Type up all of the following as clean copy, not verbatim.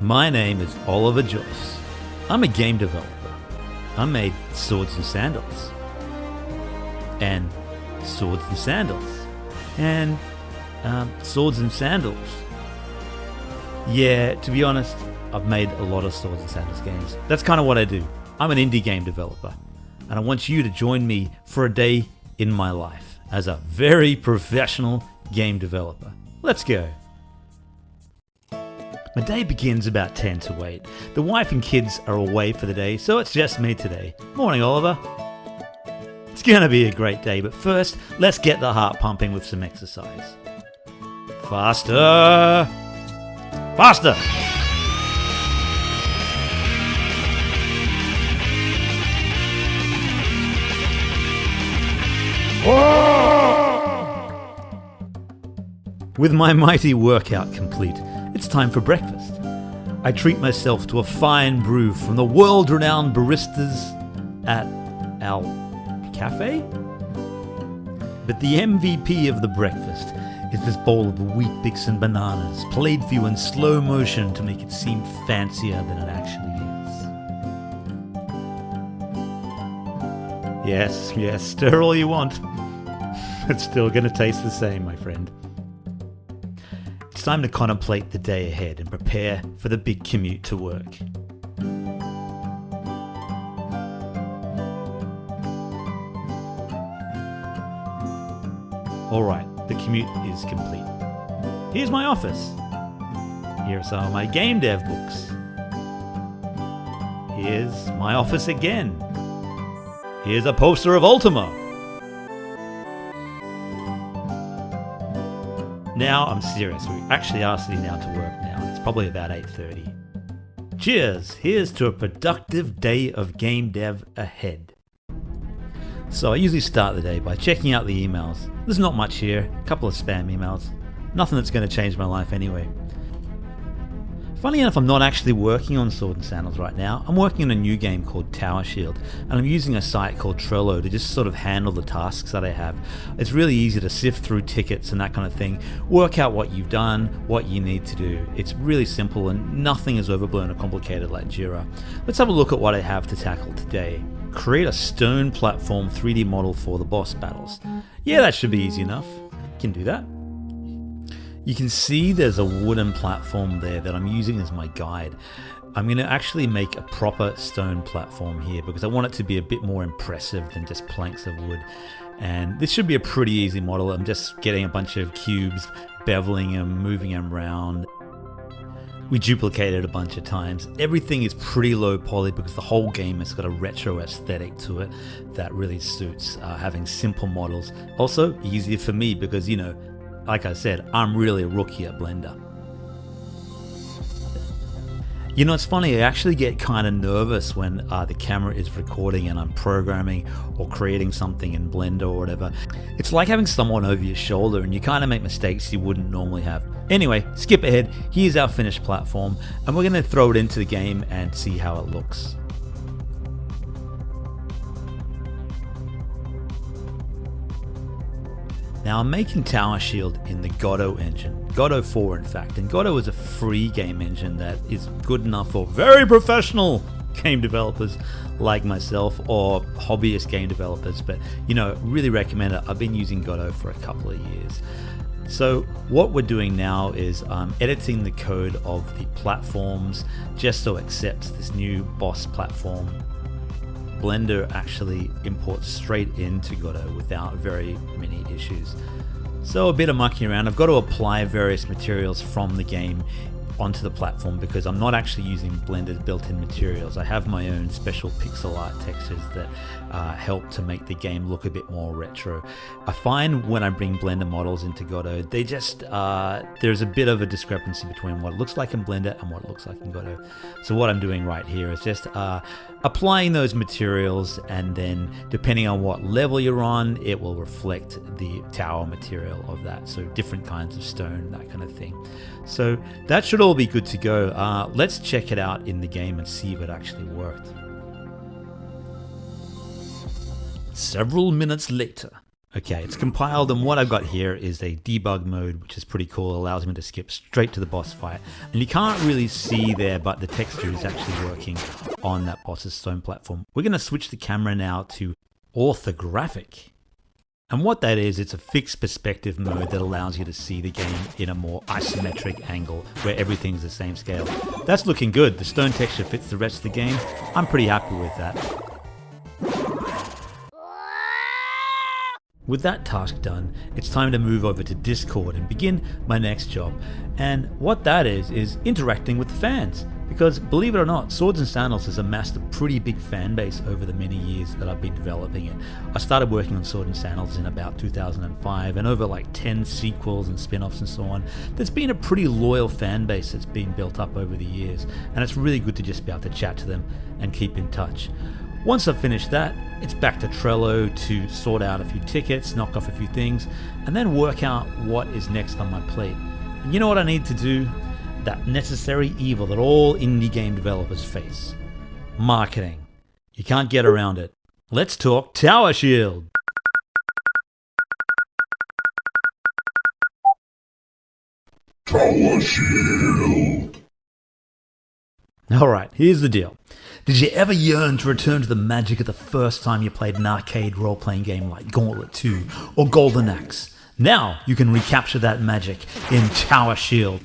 My name is Oliver Joyce. I'm a game developer. I made Swords and Sandals. And Swords and Sandals. And Swords and Sandals. Yeah, to be honest, I've made a lot of Swords and Sandals games. That's kind of what I do. I'm an indie game developer. And I want you to join me for a day in my life as a very professional game developer. Let's go. My day begins about 10 to 8. The wife and kids are away for the day, so it's just me today. Morning, Oliver. It's gonna be a great day, but first, let's get the heart pumping with some exercise. Faster! Faster! With my mighty workout complete, it's time for breakfast. I treat myself to a fine brew from the world-renowned baristas at our cafe. But the MVP of the breakfast is this bowl of Wheat Bix and bananas, played for you in slow motion to make it seem fancier than it actually is. Yes, stir all you want. It's still gonna taste the same, my friend. It's time to contemplate the day ahead and prepare for the big commute to work. Alright, the commute is complete. Here's my office. Here are some of my game dev books. Here's my office again. Here's a poster of Ultima. Now, I'm serious, we actually are sitting down to work now. It's probably about 8:30. Cheers! Here's to a productive day of game dev ahead. So I usually start the day by checking out the emails. There's not much here, a couple of spam emails. Nothing that's going to change my life anyway. Funny enough, I'm not actually working on Sword and Sandals right now. I'm working on a new game called Tower Shield, and I'm using a site called Trello to just sort of handle the tasks that I have. It's really easy to sift through tickets and that kind of thing, work out what you've done, what you need to do. It's really simple and nothing is overblown or complicated like Jira. Let's have a look at what I have to tackle today. Create a stone platform 3D model for the boss battles. Yeah, that should be easy enough. Can do that. You can see there's a wooden platform there that I'm using as my guide. I'm going to actually make a proper stone platform here because I want it to be a bit more impressive than just planks of wood. And this should be a pretty easy model. I'm just getting a bunch of cubes, beveling them, moving them around. We duplicated a bunch of times. Everything is pretty low poly because the whole game has got a retro aesthetic to it that really suits having simple models. Also, easier for me because, you know, like I said, I'm really a rookie at Blender. You know, it's funny, I actually get kind of nervous when the camera is recording and I'm programming or creating something in Blender or whatever. It's like having someone over your shoulder and you kind of make mistakes you wouldn't normally have. Anyway, skip ahead, here's our finished platform and we're going to throw it into the game and see how it looks. Now I'm making Tower Shield in the Godot engine, Godot 4 in fact, and Godot is a free game engine that is good enough for very professional game developers like myself or hobbyist game developers, but you know, really recommend it. I've been using Godot for a couple of years. So what we're doing now is editing the code of the platforms just so it accepts this new boss platform. Blender actually imports straight into Godot without very many issues. So a bit of mucking around. I've got to apply various materials from the game onto the platform because I'm not actually using Blender's built-in materials. I have my own special pixel art textures that help to make the game look a bit more retro. I find when I bring Blender models into Godot, they just there's a bit of a discrepancy between what it looks like in Blender and what it looks like in Godot. So what I'm doing right here is just applying those materials, and then depending on what level you're on, it will reflect the tower material of that. So different kinds of stone, that kind of thing. So that should all be good to go. Let's check it out in the game and see if it actually worked. Several minutes later, Okay, it's compiled, and what I've got here is a debug mode, which is pretty cool. It allows me to skip straight to the boss fight. And you can't really see there, but the texture is actually working on that boss's stone platform. We're going to switch the camera now to orthographic. And what that is, it's a fixed perspective mode that allows you to see the game in a more isometric angle, where everything's the same scale. That's looking good. The stone texture fits the rest of the game. I'm pretty happy with that. With that task done, it's time to move over to Discord and begin my next job. And what that is interacting with the fans. Because believe it or not, Swords and Sandals has amassed a pretty big fan base over the many years that I've been developing it. I started working on Swords and Sandals in about 2005, and over like 10 sequels and spin-offs and so on, there's been a pretty loyal fan base that's been built up over the years, and it's really good to just be able to chat to them and keep in touch. Once I've finished that, it's back to Trello to sort out a few tickets, knock off a few things, and then work out what is next on my plate. And you know what I need to do? That necessary evil that all indie game developers face. Marketing. You can't get around it. Let's talk Tower Shield. Tower Shield. Alright, here's the deal. Did you ever yearn to return to the magic of the first time you played an arcade role-playing game like Gauntlet 2 or Golden Axe? Now you can recapture that magic in Tower Shield.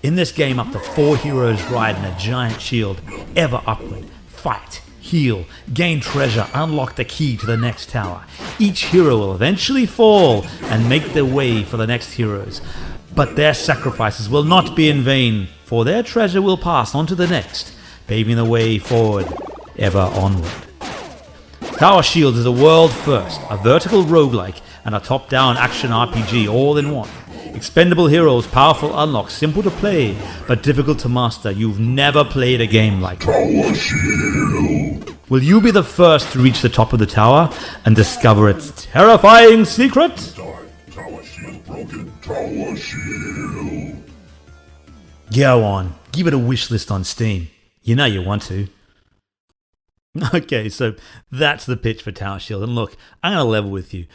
In this game, up to 4 heroes ride in a giant shield, ever upward, fight, heal, gain treasure, unlock the key to the next tower. Each hero will eventually fall and make their way for the next heroes. But their sacrifices will not be in vain, for their treasure will pass on to the next, paving the way forward, ever onward. Tower Shield is a world first, a vertical roguelike, and a top-down action RPG all in one. Expendable heroes, powerful unlocks, simple to play, but difficult to master. You've never played a game like Tower Shield. Will you be the first to reach the top of the tower and discover its terrifying secret? Tower Shield broken. Tower Shield. Go on, give it a wish list on Steam. You know you want to. Okay, so that's the pitch for Tower Shield. And look, I'm going to level with you.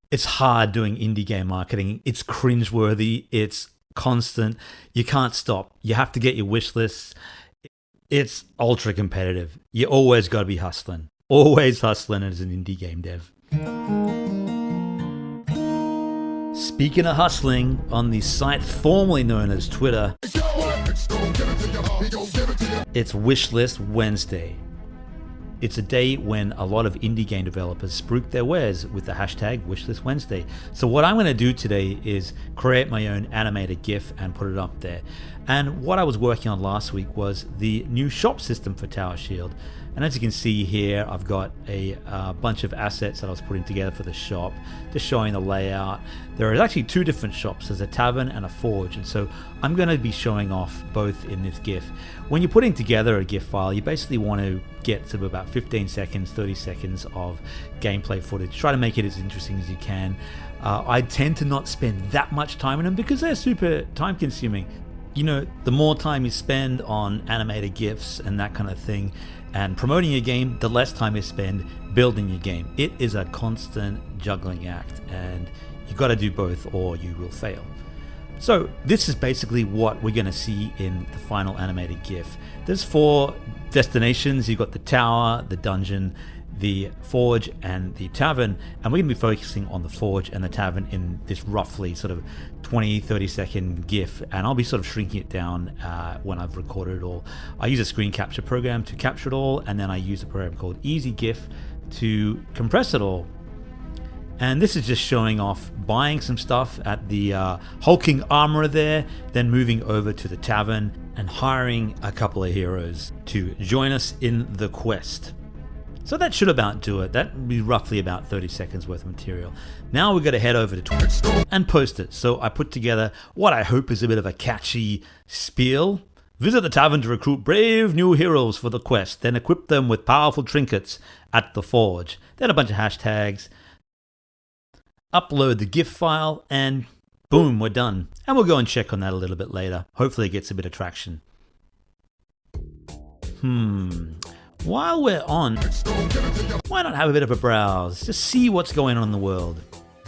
It's hard doing indie game marketing. It's cringeworthy. It's constant. You can't stop. You have to get your wish lists. It's ultra competitive. You always got to be hustling. Always hustling as an indie game dev. Speaking of hustling, on the site formerly known as Twitter, it's Wishlist Wednesday. It's a day when a lot of indie game developers spruik their wares with the hashtag Wishlist Wednesday. So what I'm going to do today is create my own animated GIF and put it up there. And what I was working on last week was the new shop system for Tower Shield. And as you can see here, I've got a bunch of assets that I was putting together for the shop, just showing the layout. There are actually 2 different shops. There's a tavern and a forge, and so I'm going to be showing off both in this GIF. When you're putting together a GIF file, you basically want to get to about 15 seconds, 30 seconds of gameplay footage. Try to make it as interesting as you can. I tend to not spend that much time in them because they're super time consuming. You know, the more time you spend on animated GIFs and that kind of thing, and promoting your game, the less time you spend building your game. It is a constant juggling act, and you got to do both or you will fail. So this is basically what we're going to see in the final animated GIF. There's 4 destinations. You've got the tower, the dungeon, the forge, and the tavern, and we're going to be focusing on the forge and the tavern in this roughly sort of 20-30 second GIF, and I'll be sort of shrinking it down when I've recorded it all. I use a screen capture program to capture it all, and then I use a program called Easy GIF to compress it all. And this is just showing off buying some stuff at the hulking armorer there, then moving over to the tavern and hiring a couple of heroes to join us in the quest. So that should about do it. That would be roughly about 30 seconds worth of material. Now we've got to head over to Twitter and post it. So I put together what I hope is a bit of a catchy spiel. Visit the tavern to recruit brave new heroes for the quest, then equip them with powerful trinkets at the forge. Then a bunch of hashtags. Upload the GIF file, and boom, we're done. And we'll go and check on that a little bit later. Hopefully it gets a bit of traction. While we're on, why not have a bit of a browse? Just see what's going on in the world.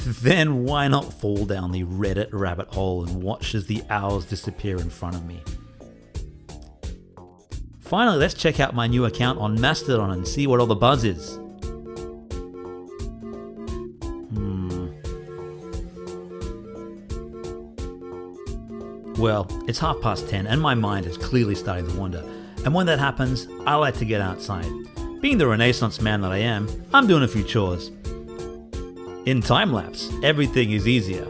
then why not fall down the Reddit rabbit hole and watch as the hours disappear in front of me? Finally, let's check out my new account on Mastodon and see what all the buzz is. Well, it's 10:30 and my mind is clearly starting to wander. And when that happens, I like to get outside. Being the Renaissance man that I am, I'm doing a few chores. In time-lapse, everything is easier.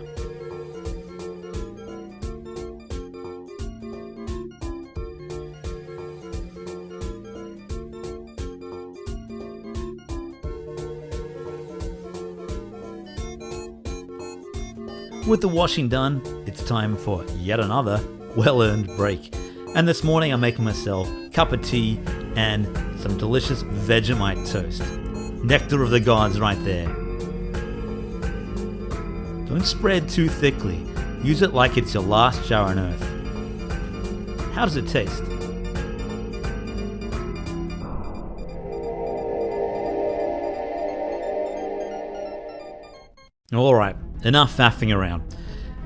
With the washing done, it's time for yet another well-earned break. And this morning I'm making myself a cup of tea and some delicious Vegemite toast. Nectar of the gods right there. Don't spread too thickly. Use it like it's your last jar on earth. How does it taste? Alright, enough faffing around.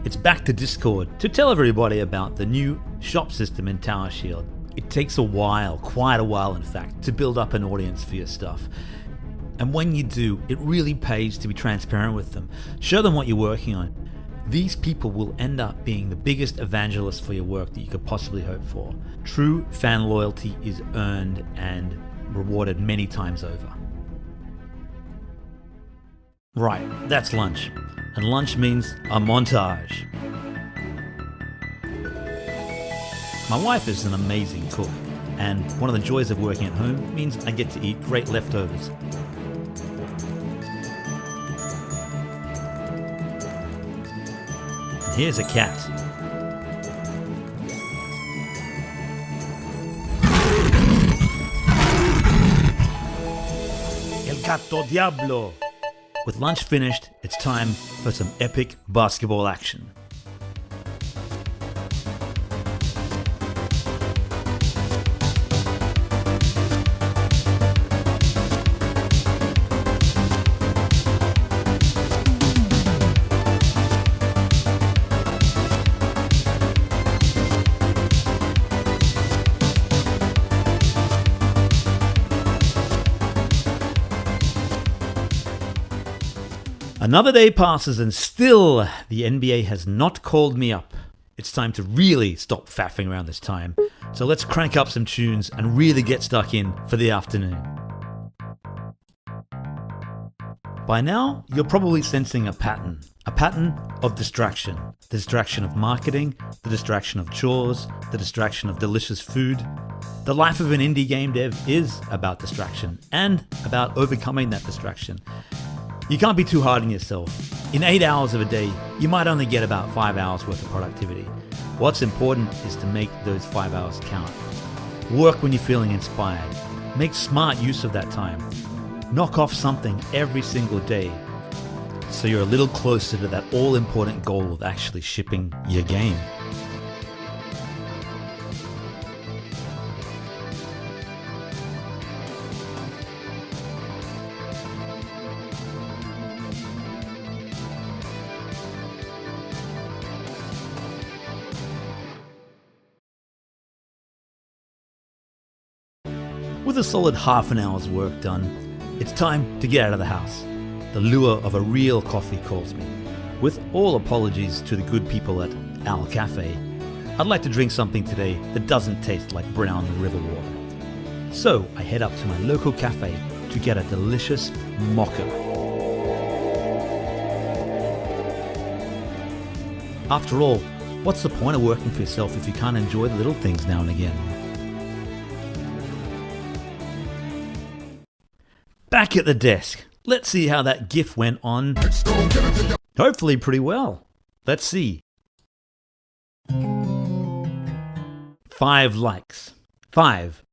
It's back to Discord to tell everybody about the new shop system in Tower Shield. It takes a while, quite a while in fact, to build up an audience for your stuff. And when you do, it really pays to be transparent with them. Show them what you're working on. These people will end up being the biggest evangelists for your work that you could possibly hope for. True fan loyalty is earned and rewarded many times over. Right, that's lunch. And lunch means a montage. My wife is an amazing cook, and one of the joys of working at home means I get to eat great leftovers. And here's a cat. El gato diablo! With lunch finished, it's time for some epic basketball action. Another day passes and still the NBA has not called me up. It's time to really stop faffing around this time. So let's crank up some tunes and really get stuck in for the afternoon. By now, you're probably sensing a pattern of distraction. The distraction of marketing, the distraction of chores, the distraction of delicious food. The life of an indie game dev is about distraction and about overcoming that distraction. You can't be too hard on yourself. In 8 hours of a day, you might only get about 5 hours worth of productivity. What's important is to make those 5 hours count. Work when you're feeling inspired. Make smart use of that time. Knock off something every single day so you're a little closer to that all-important goal of actually shipping your game. With a solid half an hour's work done, it's time to get out of the house. The lure of a real coffee calls me. With all apologies to the good people at Al Cafe, I'd like to drink something today that doesn't taste like brown river water. So I head up to my local cafe to get a delicious mocha. After all, what's the point of working for yourself if you can't enjoy the little things now and again? Back at the desk. Let's see how that GIF went on. Hopefully pretty well. Let's see. 5 likes. 5.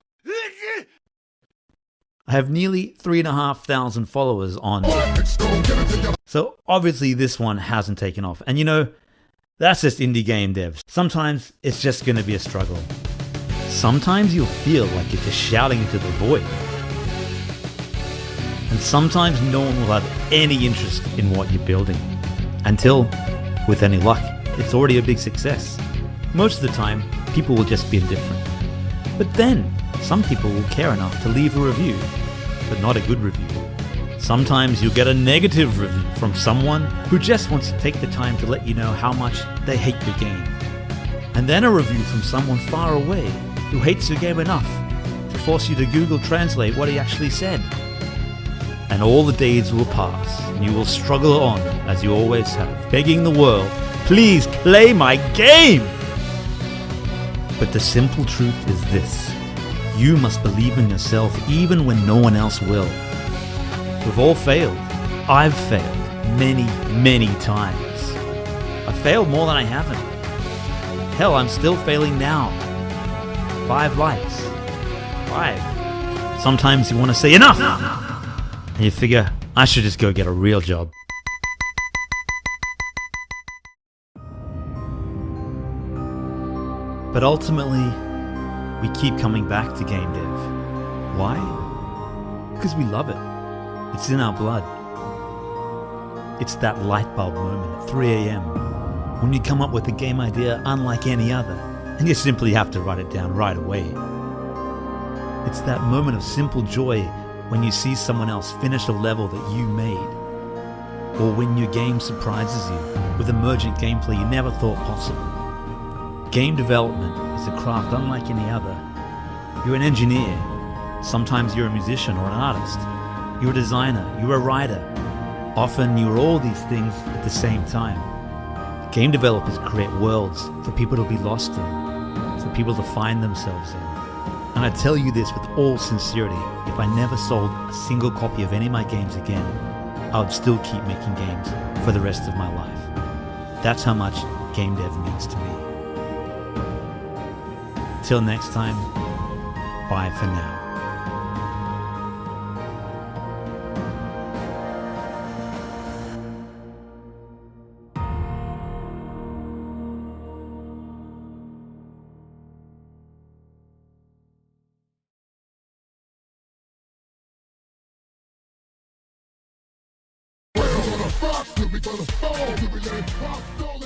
I have nearly 3,500 followers on. So obviously this one hasn't taken off. And you know, that's just indie game devs. Sometimes it's just going to be a struggle. Sometimes you'll feel like you're just shouting into the void. And sometimes no one will have any interest in what you're building. Until, with any luck, it's already a big success. Most of the time, people will just be indifferent. But then, some people will care enough to leave a review, but not a good review. Sometimes you'll get a negative review from someone who just wants to take the time to let you know how much they hate your game. And then a review from someone far away who hates your game enough to force you to Google Translate what he actually said. And all the days will pass, and you will struggle on, as you always have, begging the world, please play my game! But the simple truth is this: you must believe in yourself even when no one else will. We've all failed. I've failed many, many times. I've failed more than I haven't. Hell, I'm still failing now. 5 likes. 5. Sometimes you want to say enough! And you figure, I should just go get a real job. But ultimately, we keep coming back to game dev. Why? Because we love it. It's in our blood. It's that light bulb moment at 3 a.m. when you come up with a game idea unlike any other, and you simply have to write it down right away. It's that moment of simple joy when you see someone else finish a level that you made, or when your game surprises you with emergent gameplay you never thought possible. Game development is a craft unlike any other. You're an engineer. Sometimes you're a musician or an artist. You're a designer. You're a writer. Often you're all these things at the same time. Game developers create worlds for people to be lost in, for people to find themselves in. And I tell you this with all sincerity, if I never sold a single copy of any of my games again, I would still keep making games for the rest of my life. That's how much game dev means to me. Till next time, bye for now. We're gonna rock till we gonna fall, till we let it rock.